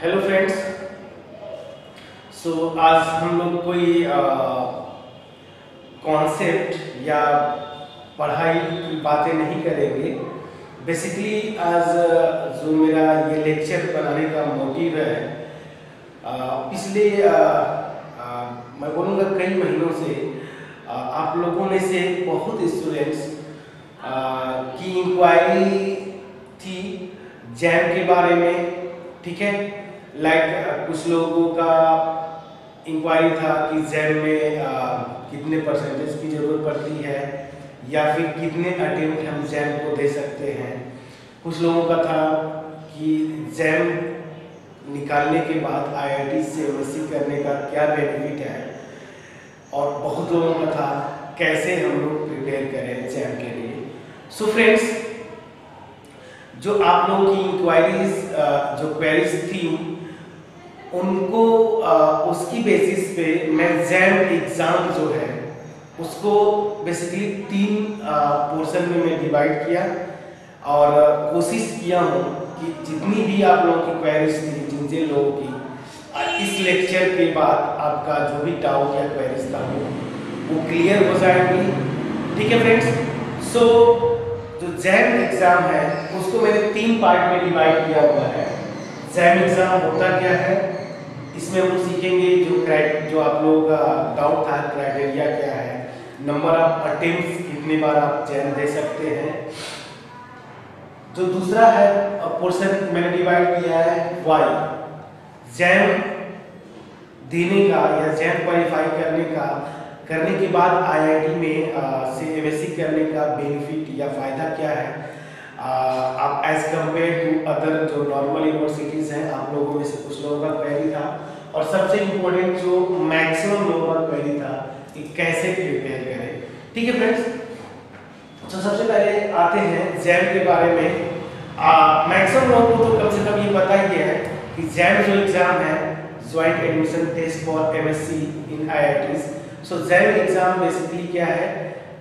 Hello friends. आज हम लोग कोई कॉन्सेप्ट या पढ़ाई की बातें नहीं करेंगे। बेसिकली आज जो मेरा ये लेक्चर बनाने का मोटिव है, पिछले मैं बोलूँगा कई महीनों से आप लोगों में से बहुत स्टूडेंट्स की इंक्वायरी थी जैम के बारे में। ठीक है, लाइक कुछ लोगों का इंक्वायरी था कि जैम में कितने परसेंटेज की ज़रूरत पड़ती है या फिर कितने अटेम्प्ट हम जैम को दे सकते हैं। कुछ लोगों का था कि जैम निकालने के बाद आईआईटी से एमएससी करने का क्या बेनिफिट है, और बहुत लोगों का था कैसे हम लोग प्रिपेयर करें जैम के लिए। सो फ्रेंड्स, जो आप लोगों की इंक्वायरीज जो क्वेरीज थी उनको उसकी बेसिस पे मैं जैम एग्ज़ाम जो है उसको बेसिकली 3 पोर्शन में मैं डिवाइड किया और कोशिश किया हूँ कि जितनी भी आप लोगों की क्वेरीज थी, जिन जिन लोगों की इस लेक्चर के बाद आपका जो भी डाउट या क्वेरीज था वो क्लियर हो जाएंगी। ठीक है फ्रेंड्स। सो जो जैम एग्ज़ाम है उसको मैंने 3 पार्ट में डिवाइड किया हुआ है। जैम एग्ज़ाम होता क्या है, इसमें हम सीखेंगे जो आप लोगों का डाउट था, क्राइटेरिया क्या है, नंबर ऑफ अटेम्प्ट्स कितने बार आप जैम दे सकते हैं। जो दूसरा है पोर्शन मैंने डिवाइड किया है वाई, जैम देने का या जैम क्वालिफाई करने के बाद आईआईटी में से एमएससी करने का बेनिफिट या फ़ायदा क्या है आप एज कंपेयर टू अदर जो नॉर्मल यूनिवर्सिटीज़ हैं। आप लोगों में से कुछ लोगों का क्वेरी था, और सबसे इम्पोर्टेंट जो मैक्सिमम लोगों का क्वेरी था कि कैसे प्रिपेयर करें। ठीक है फ्रेंड्स, तो सबसे पहले आते हैं जैम के बारे में। मैक्सिमम लोगों को तो कम से कम ये पता ही है कि जैम जो एग्ज़ाम है, joint admission test for MSc in IITs. So JAM exam basically क्या है,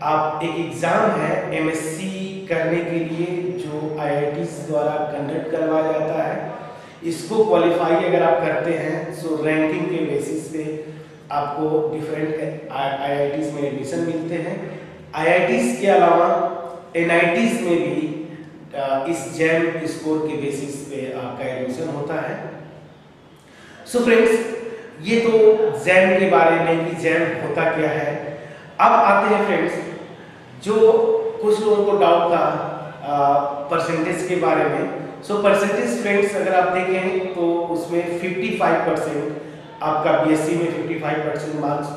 आप एक एग्ज़ाम है एमएससी करने के लिए जो आईआईटीज़ द्वारा कंडक्ट करवाया जाता है। इसको क्वालिफाई अगर आप करते हैं सो रैंकिंग के बेसिस पे आपको डिफरेंट आईआईटीज़ में एडमिशन मिलते हैं। आईआईटीज़ के अलावा एनआईटीज़ में भी इस जैम स्कोर के बेसिस पे आपका एडमिशन होता है। सो फ्रेंड्स, ये तो जैम के बारे में कि जैम होता क्या है। अब आते हैं फ्रेंड्स, जो कुछ लोगों को डाउट था परसेंटेज के बारे में। सो परसेंटेज फ्रेंड्स अगर आप देखें तो उसमें 55% आपका बीएससी में 55% मार्क्स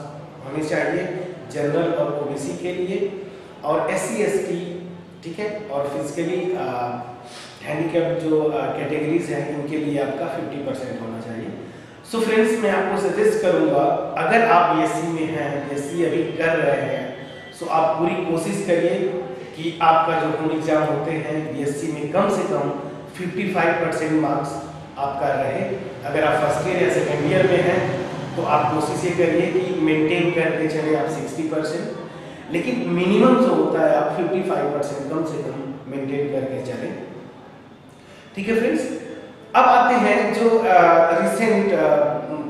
होने चाहिए जनरल और ओबीसी के लिए, और एससी एसटी, ठीक है, और फिजिकली हैंडीकैप जो कैटेगरीज हैं इनके लिए आपका 50% होना चाहिए। सो फ्रेंड्स, मैं आपको सजेस्ट करूंगा अगर आप बीएससी में हैं, बीएससी अभी कर रहे हैं, सो आप पूरी कोशिश करिए कि आपका जो होम एग्जाम होते हैं बीएससी में कम से कम 55% मार्क्स आपका रहे। अगर आप फर्स्ट ईयर या सेकेंड ईयर में हैं तो आप कोशिश ये करिए कि मेंटेन करके चले आप 60%, लेकिन मिनिमम जो होता है आप 55% कम से कम मेंटेन करके चलें। ठीक है फ्रेंड्स, अब आते हैं जो रिसेंट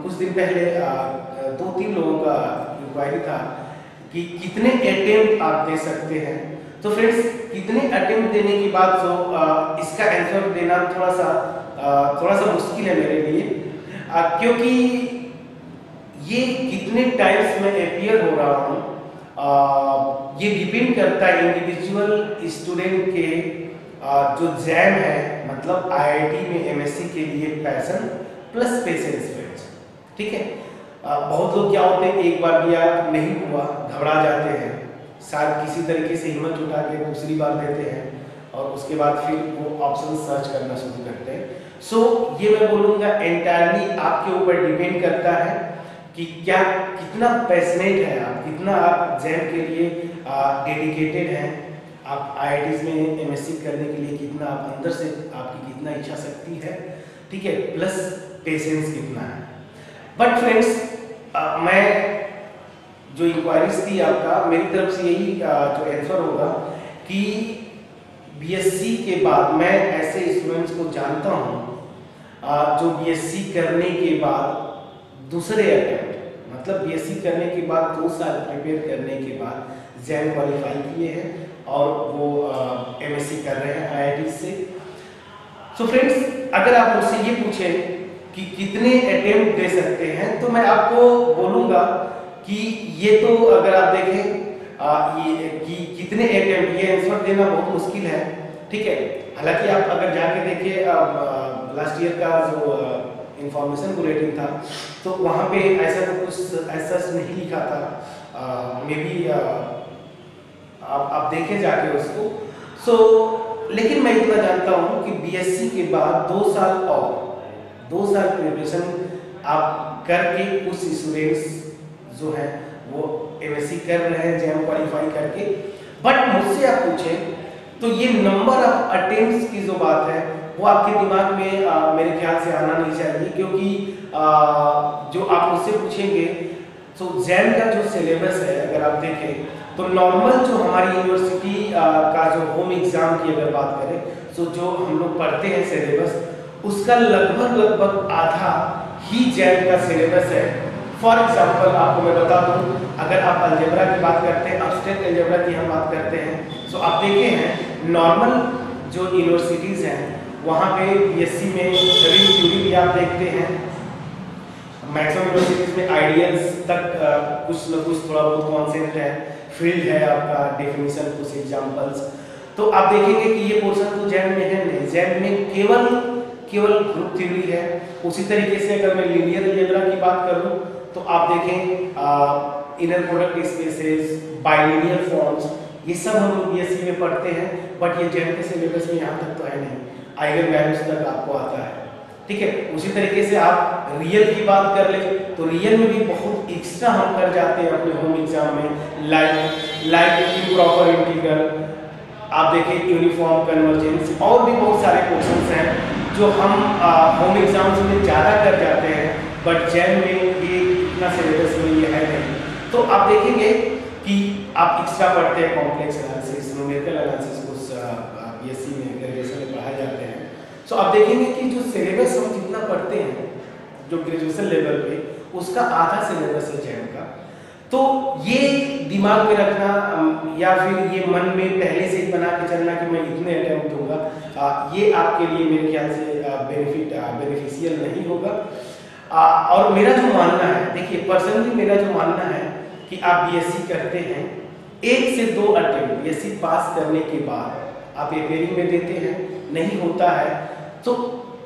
कुछ दिन पहले 2-3 लोगों का इंक्वायरी था कि कितने अटेम्प्ट आप दे सकते हैं। तो फ्रेंड्स, कितने अटेम्प्ट देने के बाद जो इसका आंसर देना थोड़ा सा मुश्किल है मेरे लिए, क्योंकि ये कितने टाइम्स में अपीयर हो रहा हूँ ये डिपेंड करता है इंडिविजुअल स्टूडेंट के जो जैम है, मतलब आईआईटी में एमएससी के लिए पैशन प्लस पेशेंस फ्रेंड्स। ठीक है, बहुत लोग क्या होते हैं, एक बार दिया नहीं हुआ घबरा जाते हैं, शायद किसी तरीके से हिम्मत उठा के दूसरी बार देते हैं और उसके बाद फिर वो ऑप्शन सर्च करना शुरू करते हैं। सो ये मैं बोलूँगा एंटायरली आपके ऊपर डिपेंड करता है कि कितना पैशनेट है आप, कितना आप जैम के लिए डेडिकेटेड हैं, आप आईआईटीज़ में एमएससी करने के लिए कितना आप अंदर से आपकी कितना इच्छा शक्ति है, ठीक है, प्लस पेशेंस कितना है। बट फ्रेंड्स, मैं जो इंक्वायरीज थी आपका, मेरी तरफ से यही जो आंसर होगा कि बीएससी के बाद मैं ऐसे स्टूडेंट्स को जानता हूँ जो बीएससी करने के बाद दूसरे अटेम्प्ट, मतलब बीएससी करने के बाद 2 साल प्रिपेयर करने के बाद जैम क्वालिफाई किए हैं और वो एमएससी कर रहे हैं आईआईटी से। सो फ्रेंड्स, अगर आप मुझसे ये पूछें कि कितने अटेम्प्ट दे सकते हैं, तो मैं आपको बोलूँगा कि ये तो अगर आप देखें ये कि कितने अटेम्प्ट, ये आंसर देना बहुत मुश्किल है, ठीक है। हालांकि आप अगर जाके देखिए लास्ट ईयर का जो इंफॉर्मेशन बुलेटिन था, तो वहाँ पे ऐसा तो कुछ ऐसा नहीं लिखा था, मे बी आप देखें जाके उसको। सो लेकिन मैं इतना जानता हूँ कि बीएससी के बाद 2 साल और 2 साल प्रिपरेशन आप करके कुछ स्टूडेंट्स जो हैं वो एमएससी कर रहे हैं जैम क्वालिफाई करके। बट मुझसे आप पूछें तो ये नंबर ऑफ अटेम्प्ट्स की जो बात है वो आपके दिमाग में मेरे ख्याल से आना नहीं चाहिए, क्योंकि जो आप मुझसे पूछेंगे तो जैम का जो सिलेबस है अगर आप देखें तो नॉर्मल जो हमारी यूनिवर्सिटी का जो होम एग्जाम की अगर बात करें, तो जो हम लोग पढ़ते हैं सिलेबस, उसका लगभग आधा ही जैम का सिलेबस है। फॉर एग्जाम्पल आपको मैं बता दूं, अगर आप अलजेब्रा की बात करते हैं, एब्स्ट्रैक्ट अलजेब्रा की हम बात करते हैं, तो आप देखे हैं नॉर्मल जो यूनिवर्सिटीज़ हैं वहाँ पे बीएससी में रिंग थ्योरी भी आप देखते हैं। मैक्सिमम यूनिवर्सिटीज़ में आइडियल्स तक कुछ न कुछ थोड़ा बहुत कॉन्सेप्ट है, फील्ड है आपका, डेफिनेशन, कुछ एग्जाम्पल्स। तो आप देखेंगे कि ये पोर्शन तो जैम में है नहीं, जैम में केवल ग्रुप थ्योरी है। उसी तरीके से अगर मैं लीनियर अलजेब्रा की बात करूं तो आप देखें inner product spaces, bilinear forms, ये सब हम लोग बीएससी में पढ़ते हैं, बट ये जैम के सिलेबस में यहाँ तक तो है नहीं, आइगन वैल्यूज तक आपको आता है, ठीक है। उसी तरीके से आप रियल की बात कर ले तो रियल में भी बहुत एक्स्ट्रा हम कर जाते हैं अपने होम एग्जाम में, लाइक इम्प्रॉपर इंटीग्रल, आप देखें यूनिफॉर्म कन्वर्जेंस, और भी बहुत सारे क्वेश्चंस हैं जो हम होम एग्जाम्स में ज़्यादा कर जाते हैं, बट जैम में ये इतना सिलेबस में ये है नहीं। तो आप देखेंगे कि आप एक्स्ट्रा पढ़ते हैं कॉम्प्लेक्स एनालिसिस, न्यूमेरिकल एनालिसिस, कुछ बीएससी में ग्रेजुएशन में पढ़ाए जाते हैं। सो आप देखेंगे कि जो सिलेबस हम जितना पढ़ते हैं जो ग्रेजुएशन लेवल पे, उसका आधा सिलेबस है जैम का। तो ये दिमाग में रखना या फिर ये मन में पहले से ही बना के चलना कि मैं इतने अटेम्प्ट दूंगा, ये आपके लिए मेरे ख्याल से बेनिफिशियल नहीं होगा। और मेरा जो मानना है, देखिए पर्सनली मेरा जो मानना है कि आप बीएससी करते हैं, 1 से 2 अटेम्प्ट बीएससी पास करने के बाद आप एपेरी में देते हैं, नहीं होता है तो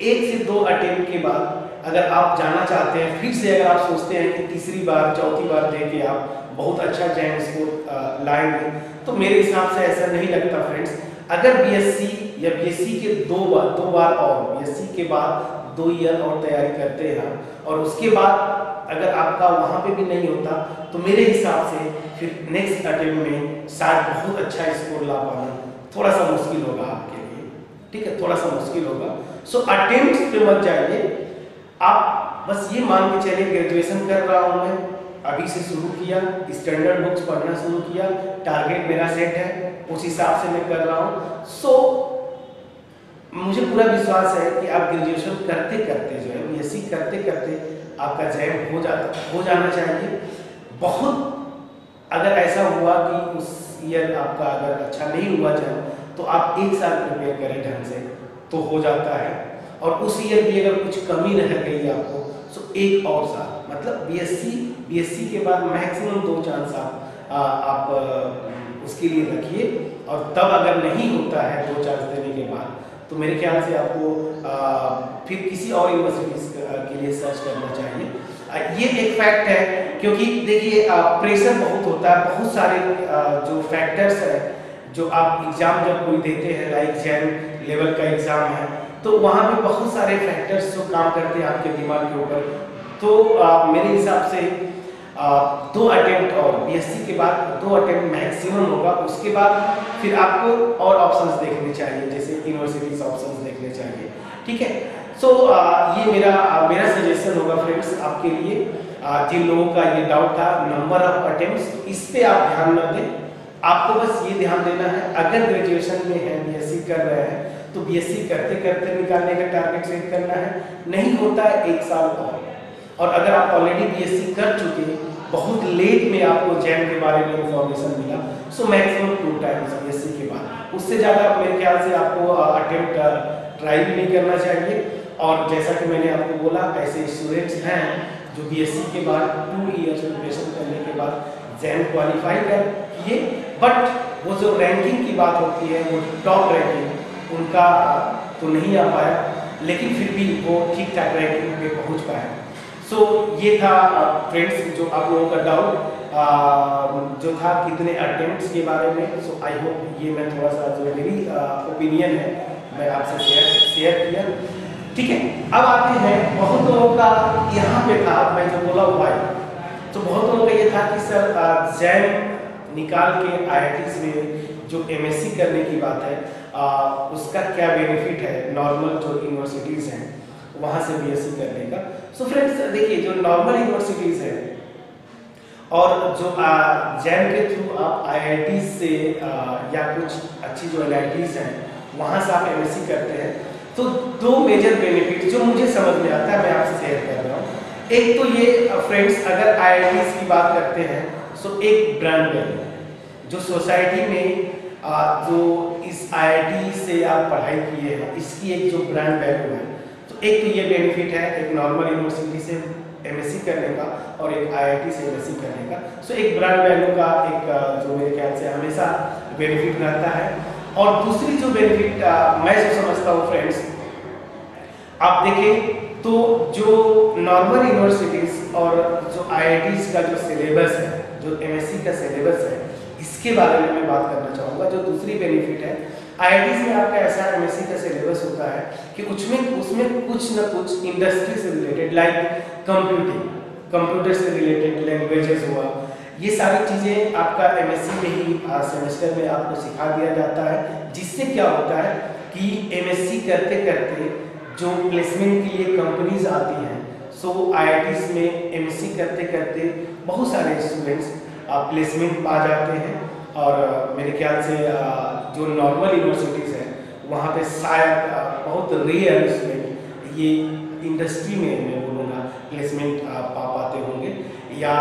1 से 2 अटेम्प्ट के बाद अगर आप जाना चाहते हैं, फिर से अगर आप सोचते हैं कि तीसरी बार चौथी बार दे के आप बहुत अच्छा जैम स्कोर लाएंगे, तो मेरे हिसाब से ऐसा नहीं लगता फ्रेंड्स। अगर बीएससी या बीएससी के 2 बार और बीएससी के बाद 2 ईयर और तैयारी करते हैं और उसके बाद अगर आपका वहाँ पे भी नहीं होता, तो मेरे हिसाब से फिर नेक्स्ट अटेम्प्ट में शायद बहुत अच्छा स्कोर ला पाना थोड़ा सा मुश्किल होगा आपके लिए, ठीक है, थोड़ा सा मुश्किल होगा। सो अटेम्प्ट पे मत जाइए, आप बस ये मान के चलिए ग्रेजुएशन कर रहा हूँ मैं, अभी से शुरू किया, स्टैंडर्ड बुक्स पढ़ना शुरू किया, टारगेट मेरा सेट है, उस हिसाब से मैं कर रहा हूँ। सो मुझे पूरा विश्वास है कि आप ग्रेजुएशन करते करते जो है बीएससी करते करते आपका जैम हो जाना चाहिए। बहुत अगर ऐसा हुआ कि उस ईयर आपका अगर अच्छा नहीं हुआ जैम, तो आप 1 साल प्रिपेयर करें ढंग से तो हो जाता है, और उस ईयर भी अगर कुछ कमी रह गई आपको तो 1 और साल, मतलब बीएससी के बाद मैक्सिमम 2 चांस आप उसके लिए रखिए, और तब अगर नहीं होता है 2 चांस देने के बाद, तो मेरे ख्याल से आपको फिर किसी और यूनिवर्सिटीज के लिए सर्च करना चाहिए। ये एक फैक्ट है, क्योंकि देखिए प्रेशर बहुत होता है, बहुत सारे जो फैक्टर्स है जो आप एग्जाम जब कोई देते हैं, लाइक जैम लेवल का एग्जाम है, तो वहाँ पे बहुत सारे फैक्टर्स जो काम करते हैं आपके दिमाग के ऊपर। तो मेरे हिसाब से 2 अटेम्प्ट और बीएससी के बाद 2 अटेम्प्ट मैक्सिमम होगा, उसके बाद फिर आपको और ऑप्शंस देखने चाहिए, जैसे यूनिवर्सिटीज ऑप्शंस देखने चाहिए, ठीक है। सो ये मेरा सजेशन होगा फ्रेंड्स आपके लिए। जिन लोगों का ये डाउट था नंबर ऑफ अटेम्प्ट्स, इस पे आप ध्यान न दें, आपको बस ये ध्यान देना है अगर ग्रेजुएशन में है, बीएससी कर रहे हैं, तो बीएससी करते करते निकालने का टारगेट सेट करना है, नहीं होता है 1 साल और अगर आप ऑलरेडी बीएससी कर चुके, बहुत लेट में आपको जैम के बारे में इंफॉर्मेशन मिला, सो मैक्सिमम 2 टाइम्स बीएससी के बाद, उससे ज़्यादा मेरे ख्याल से आपको अटेम्प्ट ट्राई भी नहीं करना चाहिए। और जैसा कि मैंने आपको बोला, ऐसे स्टूडेंट्स हैं जो बीएससी के बाद 2 ईयर्स प्रिपरेशन करने के बाद जैम क्वालिफाई कर किए, बट वो जो रैंकिंग की बात होती है, वो टॉप रैंकिंग उनका तो नहीं आ पाया, लेकिन फिर भी वो ठीक ठाक रैंकिंग पे पहुंच पाया। सो ये था फ्रेंड्स जो आप लोगों का डाउट जो था कितने अटेम्प्ट्स के बारे में। सो आई होप ये मैं थोड़ा सा जो मेरी ओपिनियन है मैं आपसे शेयर किया, ठीक है। अब आते हैं, बहुत लोगों का यहाँ पे था, मैं जो बोला हुआ है, तो बहुत लोगों का ये था कि सर जैम निकाल के आईआईटीज में जो एमएससी करने की बात है, उसका क्या बेनिफिट है नॉर्मल जो यूनिवर्सिटीज़ हैं वहाँ से बीएससी करने का। सो फ्रेंड्स देखिए, जो नॉर्मल यूनिवर्सिटीज़ हैं और जो जैम के थ्रू आप आईआईटी से या कुछ अच्छी जो एनआईटीज़ हैं वहाँ से आप एमएससी करते हैं, तो 2 मेजर बेनिफिट जो मुझे समझ में आता है मैं आपसे शेयर कर रहा हूँ। एक तो ये फ्रेंड्स, अगर आईआईटीज़ की बात करते हैं, सो एक ब्रांड वैल्यू जो सोसाइटी में जो इस आईआईटी से आप पढ़ाई किए हैं, इसकी एक जो ब्रांड वैल्यू है, तो एक तो ये बेनिफिट है एक नॉर्मल यूनिवर्सिटी से एमएससी करने का और एक आईआईटी से एमएससी करने का। सो एक ब्रांड वैल्यू का एक जो मेरे ख्याल से हमेशा बेनिफिट रहता है। और दूसरी जो बेनिफिट मैं जो समझता हूँ फ्रेंड्स, आप देखें तो जो नॉर्मल यूनिवर्सिटीज़ और जो आईआईटीज़ का जो सिलेबस है, जो एमएससी का सिलेबस है, इसके बारे में मैं बात करना चाहूँगा। जो दूसरी बेनिफिट है, आईआईटीज़ में आपका ऐसा एमएससी का सिलेबस होता है कि उसमें कुछ न कुछ इंडस्ट्री से रिलेटेड, लाइक कंप्यूटर से रिलेटेड लैंग्वेजेस हुआ, ये सारी चीज़ें आपका एमएससी में ही सेमेस्टर में आपको सिखा दिया जाता है, जिससे क्या होता है कि एमएससी करते करते जो प्लेसमेंट के लिए कंपनीज आती हैं, सो आईआईटीज़ में एमएससी करते करते बहुत सारे स्टूडेंट्स प्लेसमेंट पा जाते हैं। और मेरे ख्याल से जो नॉर्मल यूनिवर्सिटीज़ हैं वहाँ पे शायद बहुत रेयर स्टूडेंट ये इंडस्ट्री में मैं बोलूँगा प्लेसमेंट पा पाते होंगे, या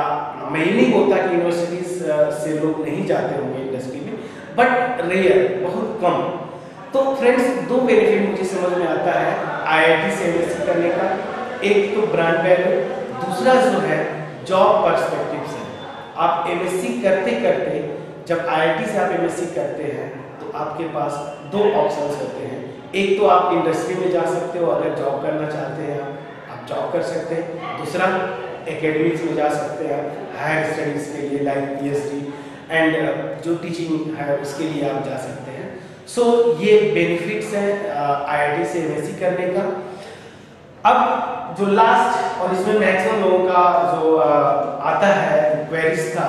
मैं ये नहीं बोलता कि यूनिवर्सिटीज़ से लोग नहीं जाते होंगे इंडस्ट्री में, बट रेयर, बहुत कम। तो फ्रेंड्स 2 बेनिफिट मुझे समझ में आता है आईआईटी से एमएससी करने का, एक तो ब्रांड वैल्यू, दूसरा जो है जॉब पर्सपेक्टिव से। आप एमएससी करते करते जब आईआईटी से आप एमएससी करते हैं तो आपके पास 2 ऑप्शंस होते हैं। एक तो आप इंडस्ट्री में जा सकते हो, अगर जॉब करना चाहते हैं आप जॉब कर सकते हैं। दूसरा एकेडमीज में जा सकते हैं हायर स्टडीज़ के लिए, लाइक पीएचडी एंड जो टीचिंग है उसके लिए आप जा सकते हैं। सो ये बेनिफिट्स हैं आईआईटी से एमएससी करने का। अब जो लास्ट और इसमें मैक्सिमम लोगों का जो आता है क्वेरीज था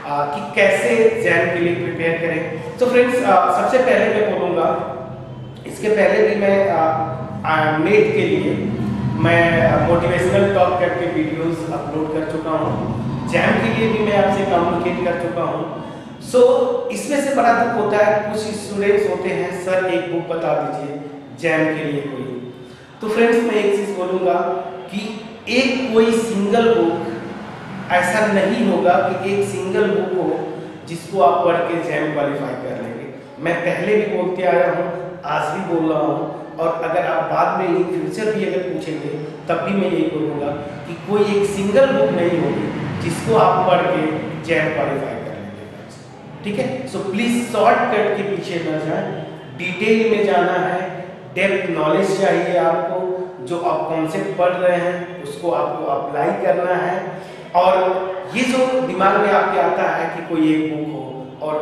कि कैसे जैम के लिए प्रिपेयर करें। तो फ्रेंड्स सबसे पहले मैं बोलूँगा, इसके पहले भी मैं नेट के लिए मैं मोटिवेशनल टॉक करके वीडियोस अपलोड कर चुका हूँ, जैम के लिए भी मैं आपसे कम्युनिकेट कर चुका हूँ। सो इसमें से बड़ा दुख होता है, कुछ स्टूडेंट्स होते हैं सर एक बुक बता दीजिए जैम के लिए कोई। तो फ्रेंड्स मैं एक चीज़ बोलूँगा कि एक कोई सिंगल बुक ऐसा नहीं होगा कि एक सिंगल बुक हो जिसको आप पढ़ के जैम क्वालिफाई कर लेंगे। मैं पहले भी बोलते आया हूँ, आज भी बोल रहा हूँ, और अगर आप बाद में इन फ्यूचर भी अगर पूछेंगे तब भी मैं यही बोलूँगा कि कोई एक सिंगल बुक नहीं होगी जिसको आप पढ़ के जैम क्वालिफाई कर लेंगे। ठीक है, सो प्लीज़ शॉर्टकट के पीछे न जाएं, डिटेल में जाना है, डेप्थ नॉलेज चाहिए आपको, जो आप कॉन्सेप्ट पढ़ रहे हैं उसको आपको अप्लाई करना है। और ये जो दिमाग में आपके आता है कि कोई एक बुक हो और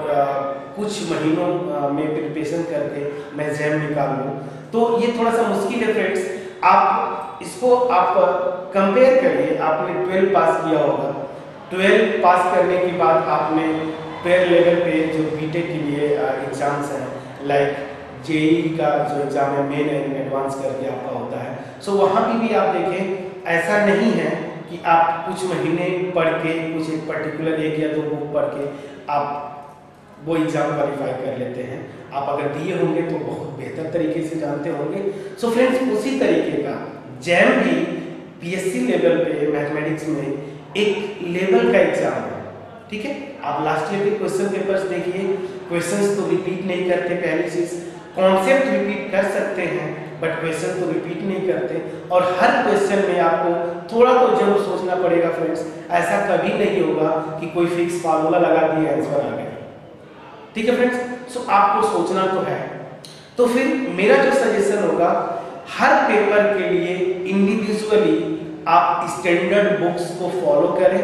कुछ महीनों में प्रिपरेशन करके मैं जैम निकाल लूँ, तो ये थोड़ा सा मुश्किल है फ्रेंड्स। आप इसको कंपेयर करिए, आपने 12 पास किया होगा, 12 पास करने के बाद आपने पेयर लेवल पे जो बीटेक के लिए एग्जाम्स हैं, लाइक जेईई का जो एग्ज़ाम है मेन एंड एडवांस करके आपका होता है, सो वहाँ भी आप देखें ऐसा नहीं है कि आप कुछ महीने पढ़ के कुछ एक पर्टिकुलर 1 या 2 बुक पढ़ के आप वो एग्जाम क्वालिफाई कर लेते हैं। आप अगर दिए होंगे तो बहुत बेहतर तरीके से जानते होंगे। सो फ्रेंड्स, उसी तरीके का जैम भी पीएससी लेवल पे मैथमेटिक्स में एक लेवल का एग्जाम है, ठीक है। आप लास्ट ईयर के क्वेश्चन पेपर्स देखिए, क्वेश्चंस तो रिपीट नहीं करते, पहली चीज कॉन्सेप्ट रिपीट कर सकते हैं बट क्वेश्चन तो रिपीट नहीं करते, और हर क्वेश्चन में आपको थोड़ा तो जरूर सोचना पड़ेगा फ्रेंड्स। ऐसा कभी नहीं होगा कि कोई फिक्स फार्मूला लगा दिया आंसर आ गया, ठीक है फ्रेंड्स। सो आपको सोचना तो है। तो फिर मेरा जो सजेशन होगा, हर पेपर के लिए इंडिविजुअली आप स्टैंडर्ड बुक्स को फॉलो करें,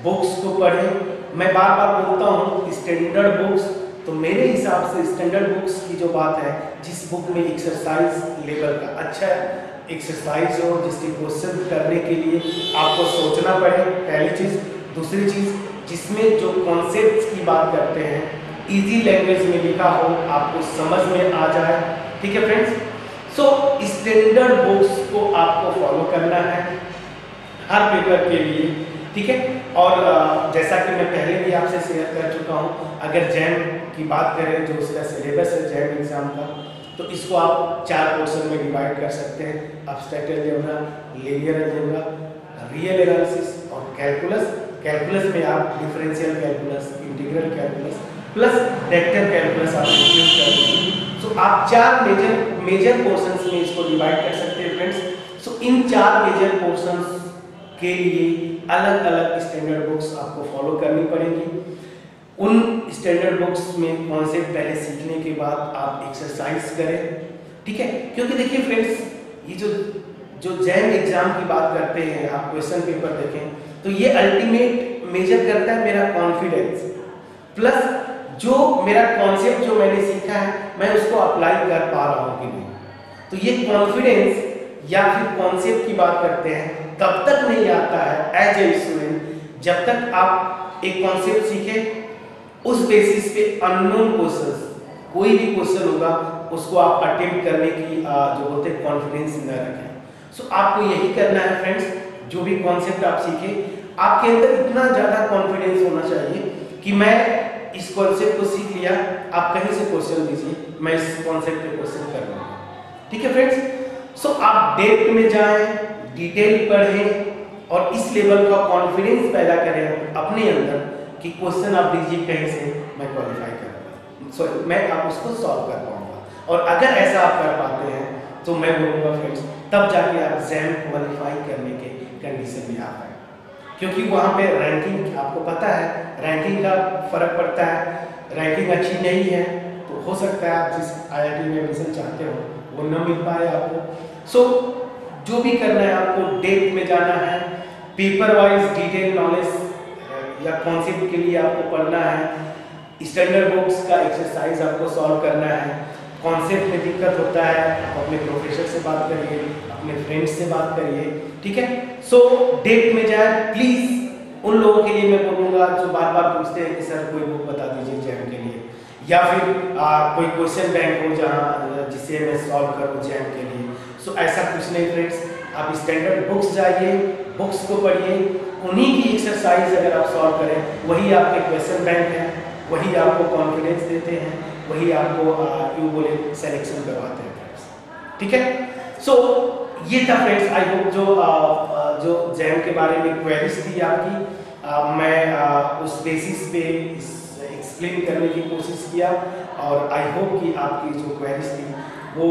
बुक्स को पढ़ें। मैं बार बार बोलता हूँ स्टैंडर्ड बुक्स, तो मेरे हिसाब से स्टैंडर्ड बुक्स की जो बात है, जिस बुक में एक्सरसाइज लेवल का अच्छा एक्सरसाइज हो, जिसके क्वेश्चन करने के लिए आपको सोचना पड़े, पहली चीज़। दूसरी चीज़, जिसमें जो कॉन्सेप्ट्स की बात करते हैं इजी लैंग्वेज में लिखा हो, आपको समझ में आ जाए, ठीक है फ्रेंड्स। सो स्टैंडर्ड बुक्स को आपको फॉलो करना है हर पेपर के लिए, ठीक है। और जैसा कि मैं पहले भी आपसे शेयर कर चुका हूँ, अगर जैम की बात करें जो उसका सिलेबस है जैम एग्जाम का, तो इसको आप 4 पोर्शन में डिवाइड कर सकते हैं। Abstract algebra, linear algebra, real analysis और कैलकुलस। कैलकुलस में आप differential calculus, integral calculus plus vector calculus आप यूज करेंगे। सो आप 4 मेजर पोर्शंस में इसको डिवाइड कर सकते हैं फ्रेंड्स। सो इन 4 मेजर पोर्शंस के लिए अलग अलग स्टैंडर्ड बुक्स आपको फॉलो करनी पड़ेगी। उन स्टैंडर्ड बुक्स में कॉन्सेप्ट पहले सीखने के बाद आप एक्सरसाइज करें, ठीक है। क्योंकि देखिए फ्रेंड्स, ये जो जैम एग्जाम की बात करते हैं, आप क्वेश्चन पेपर देखें तो ये अल्टीमेट मेजर करता है मेरा कॉन्फिडेंस, प्लस जो मेरा कॉन्सेप्ट जो मैंने सीखा है मैं उसको अप्लाई कर पा रहा हूँ कि नहीं। तो ये कॉन्फिडेंस या फिर कॉन्सेप्ट की बात करते हैं, तब तक नहीं आता है एज ए स्टूडेंट जब तक आप एक कॉन्सेप्ट सीखे, उस बेसिस पे अननोन क्वेश्चंस, कोई भी क्वेश्चन होगा उसको आप अटेम्प्ट करने की जो बोलते हैं कॉन्फिडेंस न रखें। सो आपको यही करना है फ्रेंड्स, जो भी कॉन्सेप्ट आप सीखे आपके अंदर इतना ज़्यादा कॉन्फिडेंस होना चाहिए कि मैं इस कॉन्सेप्ट को सीख लिया, आप कहीं से क्वेश्चन दीजिए मैं इस कॉन्सेप्ट पे क्वेश्चन कर लूँगा, ठीक है फ्रेंड्स। सो आप डेप्थ में जाएं, डिटेल पढ़ें और इस लेवल का कॉन्फिडेंस पैदा करें अपने अंदर कि क्वेश्चन आप दीजिए कहीं से मैं क्वालिफाई करूँगा, सॉरी मैं आप उसको सॉल्व कर पाऊँगा। और अगर ऐसा आप कर पाते हैं तो मैं बोलूँगा फ्रेंड्स, तब जाके आप जैम क्वालिफाई करने के कंडीशन में आ पाए, क्योंकि वहाँ पे रैंकिंग आपको पता है, रैंकिंग का फर्क पड़ता है। रैंकिंग अच्छी नहीं है तो हो सकता है आप जिस IIT में एडमिशन चाहते हो वो न मिल पाए आपको। सो जो भी करना है आपको डेप्थ में जाना है, पेपर वाइज डिटेल नॉलेज या कॉन्सेप्ट के लिए आपको पढ़ना है, स्टैंडर्ड बुक्स का एक्सरसाइज आपको सॉल्व करना है। कॉन्सेप्ट में दिक्कत होता है आप अपने प्रोफेसर से बात करिए, अपने फ्रेंड्स से बात करिए, ठीक है। सो डेप्थ में जाए प्लीज। उन लोगों के लिए मैं बोलूँगा जो बार बार पूछते हैं कि सर कोई बुक बता दीजिए जैम के लिए, या फिर कोई क्वेश्चन बैंक हो जहाँ जिसे मैं सॉल्व करूँ जैम के लिए। सो ऐसा कुछ नहीं फ्रेंड्स, आप स्टैंडर्ड बुक्स जाइए, बुक्स को पढ़िए, उन्हीं की एक्सरसाइज अगर आप सॉल्व करें वही आपके क्वेश्चन बैंक हैं, वही आपको कॉन्फिडेंस देते हैं, वही आपको यूँ बोले सेलेक्शन करवाते हैं फ्रेंड्स, ठीक है। सो ये था फ्रेंड्स, आई होप जो जैम के बारे में क्वेरीज थी आपकी, मैं उस बेसिस पे एक्सप्लेन करने की कोशिश किया, और आई होप कि आपकी जो क्वेरीज थी वो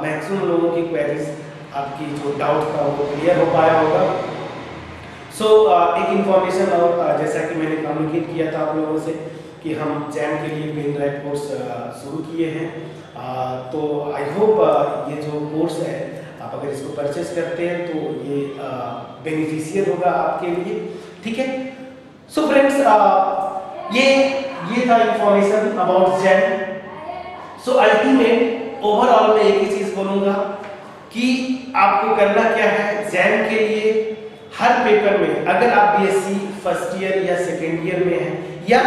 मैक्सिमम लोगों की क्वेरीज, आपकी जो डाउट था वो क्लियर हो पाया होगा। सो एक इन्फॉर्मेशन और जैसा कि मैंने कम्युनिकेट किया था आप लोगों से कि हम जैम के लिए पेन ड्राइव कोर्स शुरू किए हैं, तो आई होप ये जो कोर्स है आप अगर इसको परचेज करते हैं तो ये बेनिफिशियल होगा आपके लिए, ठीक है। सो फ्रेंड्स, ये था information about jam. So ultimate overall मैं एक ही चीज बोलूँगा कि आपको करना क्या है, जैम के लिए हर पेपर में अगर आप BSc फर्स्ट ईयर या सेकेंड ईयर में हैं या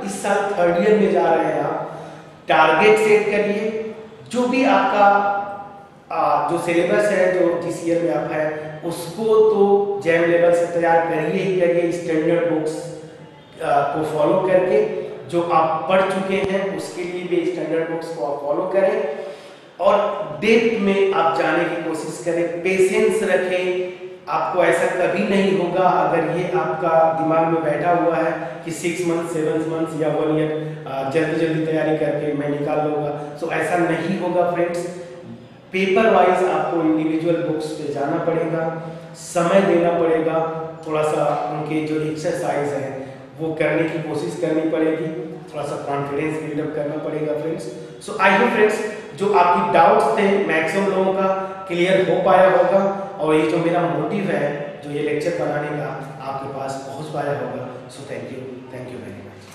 इस साल थर्ड ईयर में जा रहे हैं, आप टारगेट सेट करिए। जो भी आपका जो सिलेबस है जो जिस ईयर में आप है उसको तो जैम लेवल से तैयार करिए ही करिए, स्टैंडर्ड बुक्स को फॉलो करके जो आप पढ़ चुके हैं उसके लिए भी स्टैंडर्ड बुक्स को आप फॉलो करें और डेप्थ में आप जाने की कोशिश करें, पेशेंस रखें। आपको ऐसा कभी नहीं होगा अगर ये आपका दिमाग में बैठा हुआ है कि 6 मंथ 7 मंथ या 1 ईयर जल्दी जल्दी तैयारी करके मैं निकाल लूँगा। सो ऐसा नहीं होगा फ्रेंड्स। पेपर वाइज आपको इंडिविजुअल बुक्स पे जाना पड़ेगा, समय देना पड़ेगा, थोड़ा सा उनके जो एक्सरसाइज है वो करने की कोशिश करनी पड़ेगी, थोड़ा सा कॉन्फिडेंस बिल्डअप करना पड़ेगा friends. So I hope friends जो आपकी डाउट्स थे मैक्सिमम लोगों का क्लियर हो पाया होगा और ये जो मेरा मोटिव है जो ये लेक्चर बनाने का आपके पास पहुंच पाया होगा। So thank you very much.